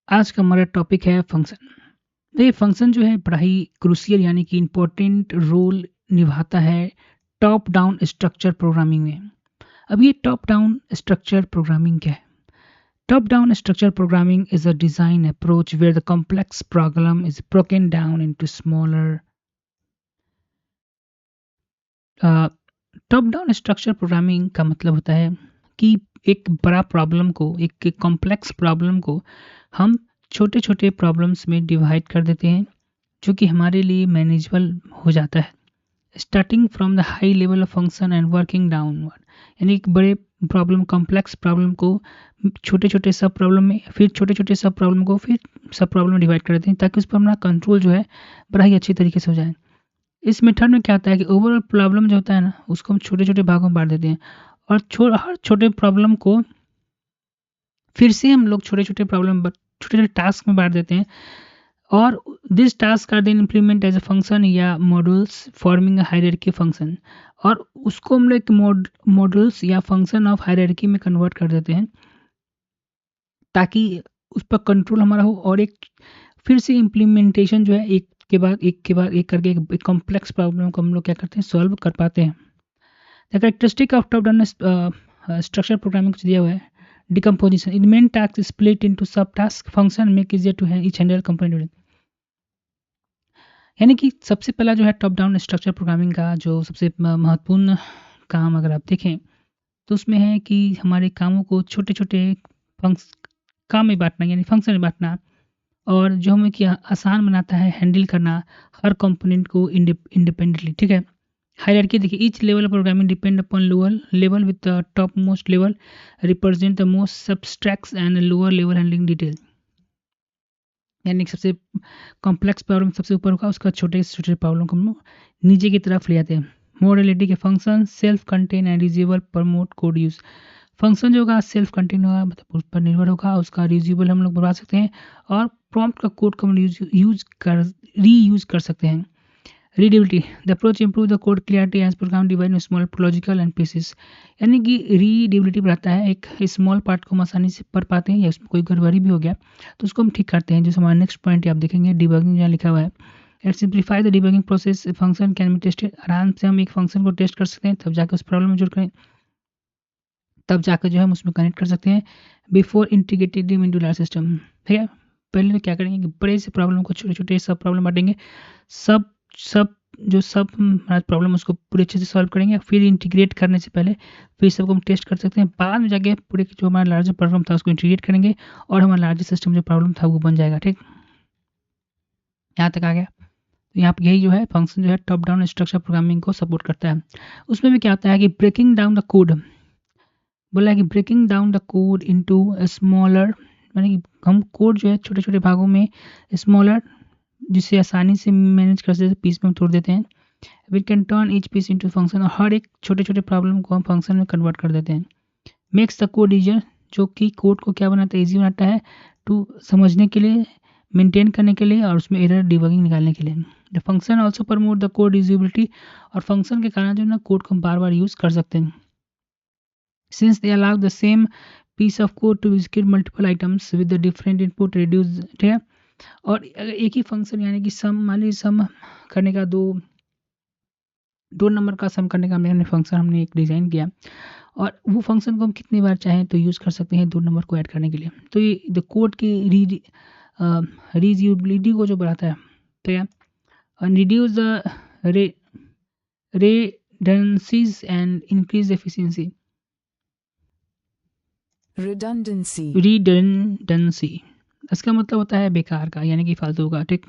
आज का हमारा टॉपिक है फंक्शन। ये फंक्शन जो है बड़ा ही क्रूशियल यानी कि इम्पोर्टेंट रोल निभाता है टॉप डाउन स्ट्रक्चर प्रोग्रामिंग में। अब ये टॉप डाउन स्ट्रक्चर प्रोग्रामिंग क्या है? Top down structure programming is a design approach where the complex problem is broken down into smaller. Top down structure programming का मतलब होता है कि एक बड़ा प्रॉब्लम को, एक कॉम्प्लेक्स प्रॉब्लम को हम छोटे छोटे प्रॉब्लम्स में डिवाइड कर देते हैं जो कि हमारे लिए मैनेजेबल हो जाता है। Starting from the high level of function and working downward, यानी एक बड़े प्रॉब्लम, कॉम्प्लेक्स प्रॉब्लम को छोटे छोटे सब प्रॉब्लम में, फिर छोटे छोटे सब प्रॉब्लम को फिर सब प्रॉब्लम में डिवाइड कर देते हैं ताकि उस पर हमारा कंट्रोल जो है बड़ा ही अच्छी तरीके से हो जाए। इस मेथड में क्या होता है कि ओवरऑल प्रॉब्लम जो होता है ना, उसको हम छोटे छोटे भागों में बांट देते हैं और हर छोटे प्रॉब्लम को फिर से हम लोग छोटे छोटे प्रॉब्लम, छोटे छोटे टास्क में बांट देते हैं और this task are then implement as a function या modules forming a hierarchy function, और उसको हम लोग एक मॉड्यूल्स या फंक्शन ऑफ हायरार्की में कन्वर्ट कर देते हैं ताकि उस पर कंट्रोल हमारा हो। और एक फिर से इम्प्लीमेंटेशन जो है एक के बाद एक के बाद एक करके एक कॉम्प्लेक्स प्रॉब्लम को हम लोग क्या करते हैं, सॉल्व कर पाते हैं। The characteristic of top down structure programming कुछ दिया हुआ है। Decomposition in main task split into sub task function make easier to each handle component. यानी कि सबसे पहला जो है टॉप डाउन स्ट्रक्चर प्रोग्रामिंग का जो सबसे महत्वपूर्ण काम अगर आप देखें तो उसमें है कि हमारे कामों को छोटे छोटे फंक्स काम में बांटना, यानी फंक्शन में बांटना, और जो हमें क्या आसान बनाता है हैंडल करना हर कंपोनेंट को इंडिपेंडेंटली। ठीक है। हायरार्की देखिए, each level of programming depend upon lower level with the top most level represent the most subtracts and lower level handling detail. यानी कि सबसे कॉम्प्लेक्स प्रॉब्लम सबसे ऊपर होगा, उसका छोटे से छोटे प्रॉब्लम को हम लोग नीचे की तरफ ले जाते हैं। मॉडलिटी के function self contain and reusable promote code use. Function जो होगा सेल्फ कंटेन होगा, मतलब उस पर निर्भर होगा, उसका रीयूजेबल हम लोग बनवा सकते हैं और प्रॉम्प्ट का कोड को हम रीयूज कर सकते हैं। Readability the approach improve the code clarity as program divide in small logical and pieces. यानी कि रीडेबिलिटी बढ़ाता है, एक स्मॉल पार्ट को हम आसानी से पढ़ पाते हैं या उसमें कोई गड़बड़ी भी हो गया तो उसको हम ठीक करते हैं। जैसे हमारा नेक्स्ट पॉइंट आप देखेंगे डिबगिंग, जहाँ लिखा हुआ है it simplify the debugging process, function can be tested. आराम से हम एक फंक्शन को टेस्ट कर सकते हैं, तब जाकर उस प्रॉब्लम में जुड़ करें, तब जाकर जो है हम उसमें कनेक्ट कर सकते हैं before integrated into large system. ठीक है। पहले तो क्या करेंगे कि बड़े से प्रॉब्लम को छोटे छोटे सब प्रॉब्लम बांटेंगे, सब सब जो सब प्रॉब्लम उसको पूरे अच्छे से सॉल्व करेंगे, फिर इंटीग्रेट करने से पहले फिर सबको हम टेस्ट कर सकते हैं, बाद में जाके पूरे जो हमारा लार्जर प्रॉब्लम था उसको इंटीग्रेट करेंगे और हमारा लार्जर सिस्टम जो प्रॉब्लम था वो बन जाएगा। ठीक, यहाँ तक आ गया। तो यहाँ पर यही जो है फंक्शन जो है टॉप डाउन स्ट्रक्चर प्रोग्रामिंग को सपोर्ट करता है। उसमें भी क्या होता है कि ब्रेकिंग डाउन द कोड, बोला है कि breaking down the code into smaller, यानी कि हम कोड जो है छोटे छोटे भागों में स्मॉलर, जिसे आसानी से मैनेज कर सकते पीस में हम तोड़ देते हैं। We can turn each piece into function, और हर एक छोटे छोटे प्रॉब्लम को हम फंक्शन में कन्वर्ट कर देते हैं। मेक्स द कोड ईजियर, जो कि कोड को क्या बनाता है, ईजी बनाता है टू समझने के लिए, मेंटेन करने के लिए और उसमें एरर डिबगिंग निकालने के लिए। The function also promote the code usability, और फंक्शन के कारण जो ना कोड को हम बार बार यूज़ कर सकते हैं। Since they allow the same piece of code to execute multiple items with the different input reduce। ठीक है। और अगर एक ही फंक्शन यानी कि सम, मान लीजिए सम करने का दो नंबर का सम करने का हमने फंक्शन हमने एक डिज़ाइन किया, और वो फंक्शन को हम कितनी बार चाहें तो यूज़ कर सकते हैं दो नंबर को ऐड करने के लिए। तो ये द कोड की रीयूजिबिलिटी को जो बढ़ाता है। ठीक है। और reduce the redundancies and increase efficiency। Redundancy इसका मतलब होता है बेकार का, यानी कि फालतू का। ठीक,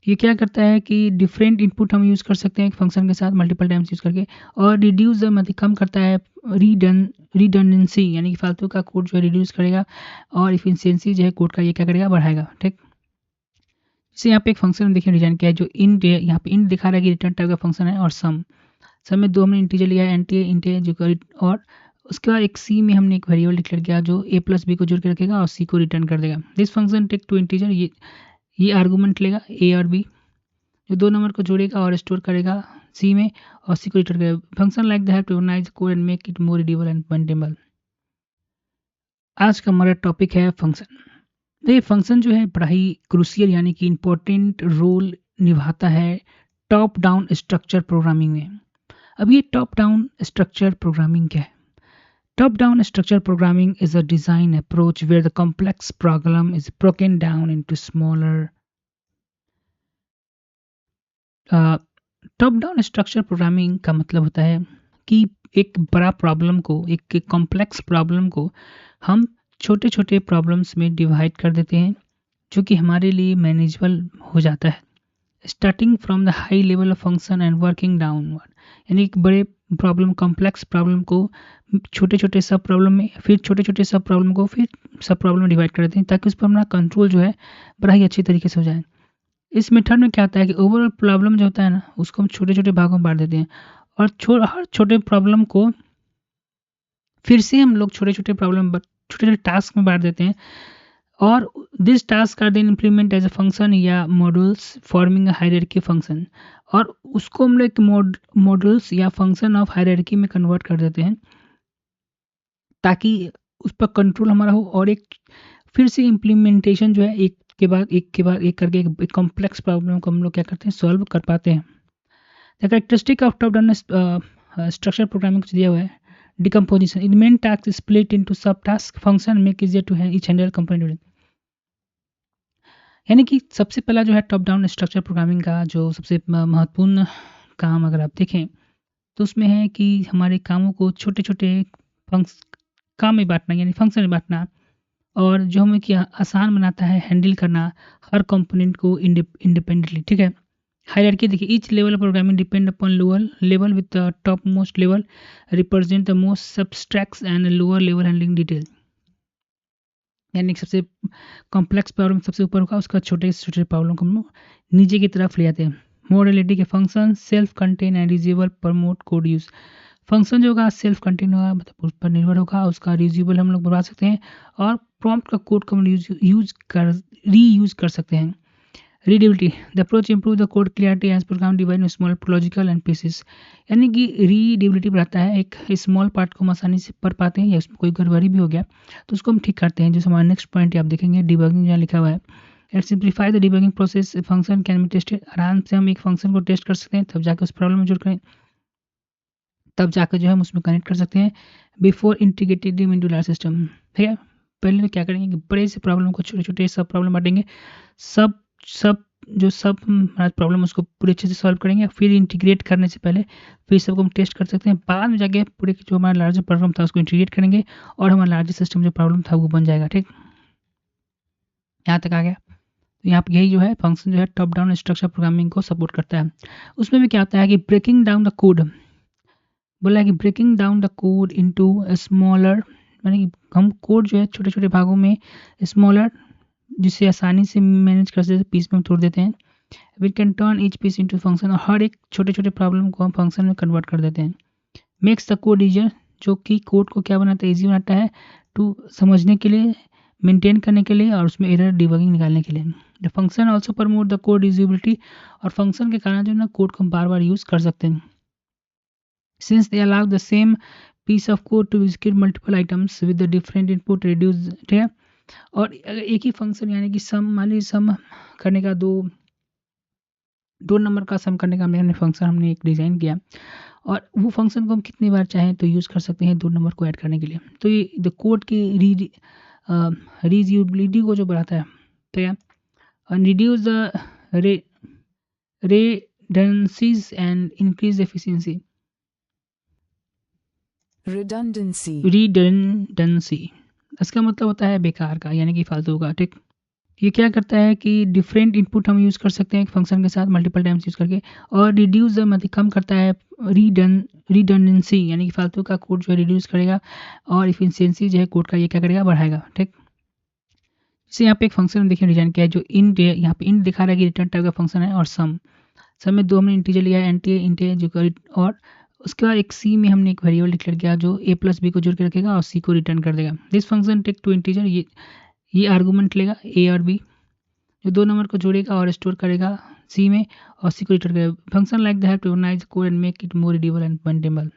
ये क्या करता है कि डिफरेंट इनपुट हम यूज़ कर सकते हैं एक फंक्शन के साथ मल्टीपल टाइम्स यूज़ करके, और रिड्यूस मतलब कम करता है रिडंडेंसी, यानी कि फालतू का कोड जो है रिड्यूस करेगा, और इफिशियंसी जो है कोड का ये क्या करेगा, बढ़ाएगा। ठीक, जैसे यहाँ पे एक फंक्शन देखिए डिजाइन किया है जो इंट है, यहाँ पे इंट दिखा रहा है कि रिटर्न टाइप का फंक्शन है, और सम में दो हमने इंटीजर लिया है, इंट है जो, और उसके बाद एक सी में हमने एक वेरिएबल डिक्लेयर किया जो a प्लस बी को जोड़ के रखेगा और c को रिटर्न कर देगा। This function take two integer, ये आर्गूमेंट लेगा a और b, जो दो नंबर को जोड़ेगा और स्टोर करेगा c में, और c को रिटर्न करेगा। Function like the help to organise code and make it more readable and maintainable. आज का हमारा टॉपिक है फंक्शन। तो ये फंक्शन जो है बड़ा ही क्रूशियल यानी कि इम्पोर्टेंट रोल निभाता है टॉप डाउन स्ट्रक्चर प्रोग्रामिंग में। अब ये टॉप डाउन स्ट्रक्चर प्रोग्रामिंग क्या है? Top down structure programming is a design approach where the complex problem is broken down into smaller top down structure programming का मतलब होता है कि एक बड़ा प्रॉब्लम को, एक कॉम्प्लेक्स प्रॉब्लम को हम छोटे छोटे प्रॉब्लम्स में डिवाइड कर देते हैं जो कि हमारे लिए मैनेजेबल हो जाता है, starting from the high level of function and working downward. यानी एक बड़े प्रॉब्लम, कॉम्प्लेक्स प्रॉब्लम को छोटे छोटे सब प्रॉब्लम में, फिर छोटे छोटे सब प्रॉब्लम को फिर सब प्रॉब्लम में डिवाइड कर देते हैं ताकि उस पर हमारा कंट्रोल जो है बड़ा ही अच्छी तरीके से हो जाए। इस मेथड में क्या होता है कि ओवरऑल प्रॉब्लम जो होता है ना, उसको हम छोटे छोटे भागों में बांट देते हैं और हर छोटे प्रॉब्लम को फिर से हम लोग छोटे छोटे छोटे छोटे टास्क में बांट देते हैं और this task are then implement as a function या modules forming a hierarchy function, और उसको हम लोग एक मॉड्यूल्स या फंक्शन ऑफ हायरार्की में कन्वर्ट कर देते हैं ताकि उस पर कंट्रोल हमारा हो और एक फिर से इम्प्लीमेंटेशन जो है एक के बाद एक करके एक कॉम्प्लेक्स प्रॉब्लम को हम लोग क्या करते हैं, सॉल्व कर पाते हैं। The characteristic of top down structure programming कुछ दिया हुआ है। Decomposition, in main task split into sub task, function make easier to each handle component. यानी कि सबसे पहला जो है टॉप डाउन स्ट्रक्चर प्रोग्रामिंग का जो सबसे महत्वपूर्ण काम अगर आप देखें तो उसमें है कि हमारे कामों को छोटे छोटे काम में बांटना, यानी फंक्शन में बांटना, और जो हमें क्या आसान बनाता है हैंडल करना हर कंपोनेंट को इंडिपेंडेंटली। ठीक है, हायरार्की देखिए, each level of programming depend upon lower level with the top most level represent the most subtracts and lower level handling detail. यानी सबसे कॉम्प्लेक्स प्रॉब्लम सबसे ऊपर होगा, उसका छोटे से छोटे प्रॉब्लम को हम नीचे की तरफ ले आते हैं। मॉडलिटी के function self contain and reusable promote code use. Function जो होगा सेल्फ कंटेन होगा, मतलब उस पर निर्भर होगा, उसका रीयूजेबल हम लोग बना सकते हैं और प्रॉम्प्ट का कोड को हम रीयूज कर सकते हैं। Readability, the approach improve the code clarity as program divide in small logical and pieces. यानी कि रीडेबिलिटी बढ़ाता है, एक स्मॉल पार्ट को हम आसानी से पढ़ पाते हैं या उसमें कोई गड़बड़ी भी हो गया तो उसको हम ठीक करते हैं। जैसे हमारा नेक्स्ट पॉइंट आप देखेंगे डिबगिंग, जहाँ लिखा हुआ है it simplify the debugging process, function can be tested. आराम से हम एक फंक्शन को टेस्ट कर सकते हैं, तब जाकर उस प्रॉब्लम में जुड़ करें, तब जाकर जो है हम उसमें कनेक्ट कर सकते हैं before integrated in large system. ठीक है, पहले तो क्या करेंगे कि बड़े से प्रॉब्लम को छोटे छोटे सब प्रॉब्लम बांटेंगे, सब हमारा प्रॉब्लम उसको पूरे अच्छे से सॉल्व करेंगे, फिर इंटीग्रेट करने से पहले फिर सबको हम टेस्ट कर सकते हैं, बाद में जाके पूरे जो हमारा लार्जर प्रॉब्लम था उसको इंटीग्रेट करेंगे और हमारा लार्जर सिस्टम जो प्रॉब्लम था वो बन जाएगा। ठीक, यहाँ तक आ गया। तो यहाँ पर यही जो है फंक्शन जो है टॉप डाउन स्ट्रक्चर प्रोग्रामिंग को सपोर्ट करता है। उसमें भी क्या होता है कि ब्रेकिंग डाउन द कोड, बोला है कि breaking down the code into smaller, यानी कि हम कोड जो है छोटे छोटे भागों में स्मॉलर जिसे आसानी से मैनेज कर सकते पीस में हम तोड़ देते हैं। We can turn each piece into function, और हर एक छोटे छोटे प्रॉब्लम को हम फंक्शन में कन्वर्ट कर देते हैं। मेक्स द कोड ईजियर, जो कि कोड को क्या बनाता है, ईजी बनाता है टू समझने के लिए, मेंटेन करने के लिए और उसमें एरर डिबगिंग निकालने के लिए। The function also promote the code usability, और फंक्शन के कारण जो ना कोड को हम बार बार यूज़ कर सकते हैं। Since they allow the same piece of code to execute multiple items with the different input reduce, ठीक है, और एक ही फंक्शन यानी कि सम, मान लीजिए सम करने का दो नंबर का सम करने का हमने फंक्शन हमने एक डिज़ाइन किया और वो फंक्शन को हम कितनी बार चाहें तो यूज़ कर सकते हैं दो नंबर को ऐड करने के लिए। तो ये द कोड की रीयूजेबिलिटी को जो बढ़ाता है, ठीक है, और reduce the redundancies and increase efficiency। Redundancy इसका मतलब होता है बेकार का, यानी कि फालतू का। ठीक, ये क्या करता है कि डिफरेंट इनपुट हम यूज़ कर सकते हैं एक फंक्शन के साथ मल्टीपल टाइम्स यूज़ करके, और रिड्यूस मतलब कम करता है रिडंडेंसी, यानी कि फालतू का कोड जो है रिड्यूस करेगा और इफिशियंसी जो है कोड का ये क्या करेगा, बढ़ाएगा। ठीक, जैसे यहाँ पे एक फंक्शन देखिए डिजाइन किया है जो इंट है, यहाँ पे इंट दिखा रहा है कि रिटर्न टाइप का फंक्शन है, और सम में दो हमने इंटीजर लिया है, इंट है जो, और उसके बाद एक सी में हमने एक वेरिएबल डिक्लेयर किया जो a प्लस बी को जोड़ के रखेगा और c को रिटर्न कर देगा। This function take two integer, ये आर्गूमेंट लेगा a और b जो दो नंबर को जोड़ेगा और स्टोर करेगा c में और c को रिटर्न करेगा। Function like that to organise code and make it more readable and maintainable.